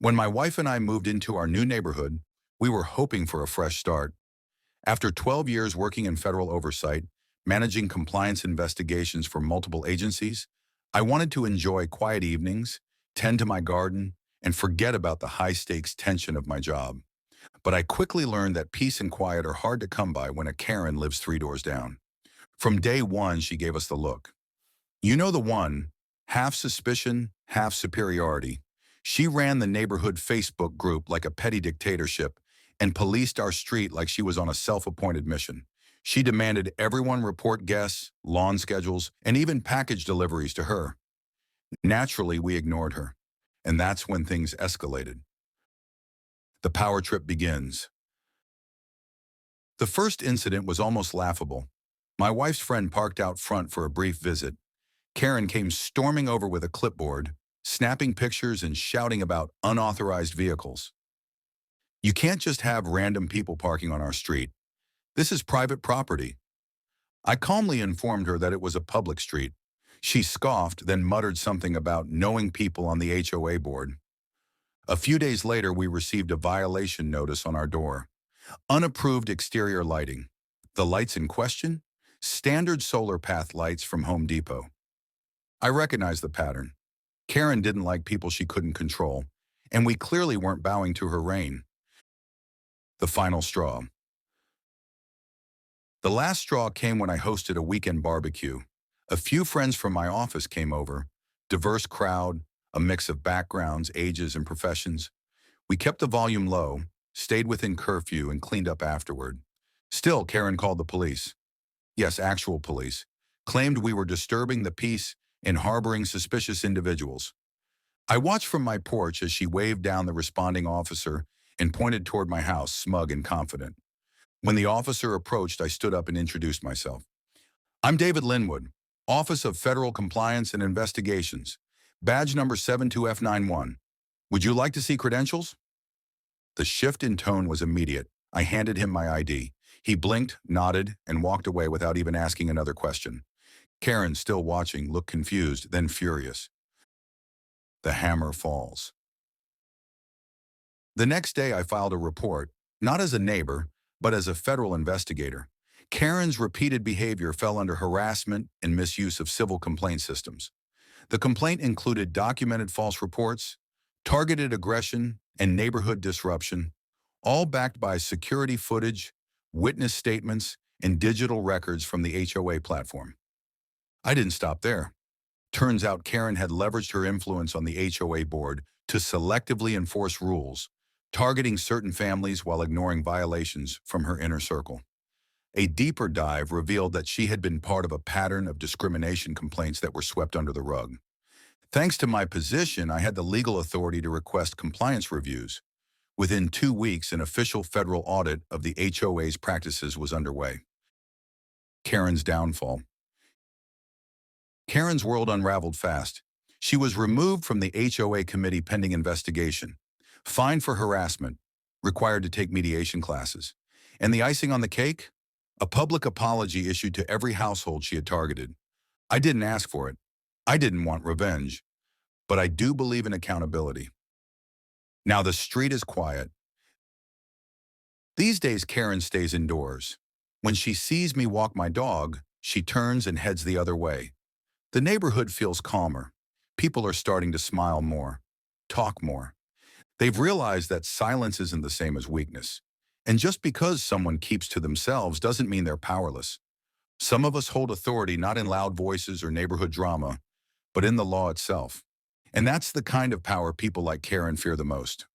When my wife and I moved into our new neighborhood, we were hoping for a fresh start. After 12 years working in federal oversight, managing compliance investigations for multiple agencies, I wanted to enjoy quiet evenings, tend to my garden, and forget about the high-stakes tension of my job. But I quickly learned that peace and quiet are hard to come by when a Karen lives 3 doors down. From day one, she gave us the look. You know the one, half suspicion, half superiority. She ran the neighborhood Facebook group like a petty dictatorship and policed our street like she was on a self-appointed mission. She demanded everyone report guests, lawn schedules, and even package deliveries to her. Naturally, we ignored her. And that's when things escalated. The power trip begins. The first incident was almost laughable. My wife's friend parked out front for a brief visit. Karen came storming over with a clipboard, snapping pictures and shouting about unauthorized vehicles. You can't just have random people parking on our street. This is private property. I calmly informed her that it was a public street. She scoffed, then muttered something about knowing people on the HOA board. A few days later, we received a violation notice on our door. Unapproved exterior lighting. The lights in question? Standard solar path lights from Home Depot. I recognized the pattern. Karen didn't like people she couldn't control, and we clearly weren't bowing to her reign. The final straw. The last straw came when I hosted a weekend barbecue. A few friends from my office came over, diverse crowd, a mix of backgrounds, ages, and professions. We kept the volume low, stayed within curfew, and cleaned up afterward. Still, Karen called the police. Yes, actual police. Claimed we were disturbing the peace and harboring suspicious individuals. I watched from my porch as she waved down the responding officer and pointed toward my house, smug and confident. When the officer approached, I stood up and introduced myself. I'm David Linwood, Office of Federal Compliance and Investigations, badge number 72F91. Would you like to see credentials? The shift in tone was immediate. I handed him my ID. He blinked, nodded, and walked away without even asking another question. Karen, still watching, looked confused, then furious. The hammer falls. The next day, I filed a report, not as a neighbor, but as a federal investigator. Karen's repeated behavior fell under harassment and misuse of civil complaint systems. The complaint included documented false reports, targeted aggression, and neighborhood disruption, all backed by security footage, witness statements, and digital records from the HOA platform. I didn't stop there. Turns out Karen had leveraged her influence on the HOA board to selectively enforce rules, targeting certain families while ignoring violations from her inner circle. A deeper dive revealed that she had been part of a pattern of discrimination complaints that were swept under the rug. Thanks to my position, I had the legal authority to request compliance reviews. Within 2 weeks, an official federal audit of the HOA's practices was underway. Karen's downfall. Karen's world unraveled fast. She was removed from the HOA committee pending investigation, fined for harassment, required to take mediation classes. And the icing on the cake? A public apology issued to every household she had targeted. I didn't ask for it. I didn't want revenge. But I do believe in accountability. Now the street is quiet. These days, Karen stays indoors. When she sees me walk my dog, she turns and heads the other way. The neighborhood feels calmer. People are starting to smile more, talk more. They've realized that silence isn't the same as weakness. And just because someone keeps to themselves doesn't mean they're powerless. Some of us hold authority not in loud voices or neighborhood drama, but in the law itself. And that's the kind of power people like Karen fear the most.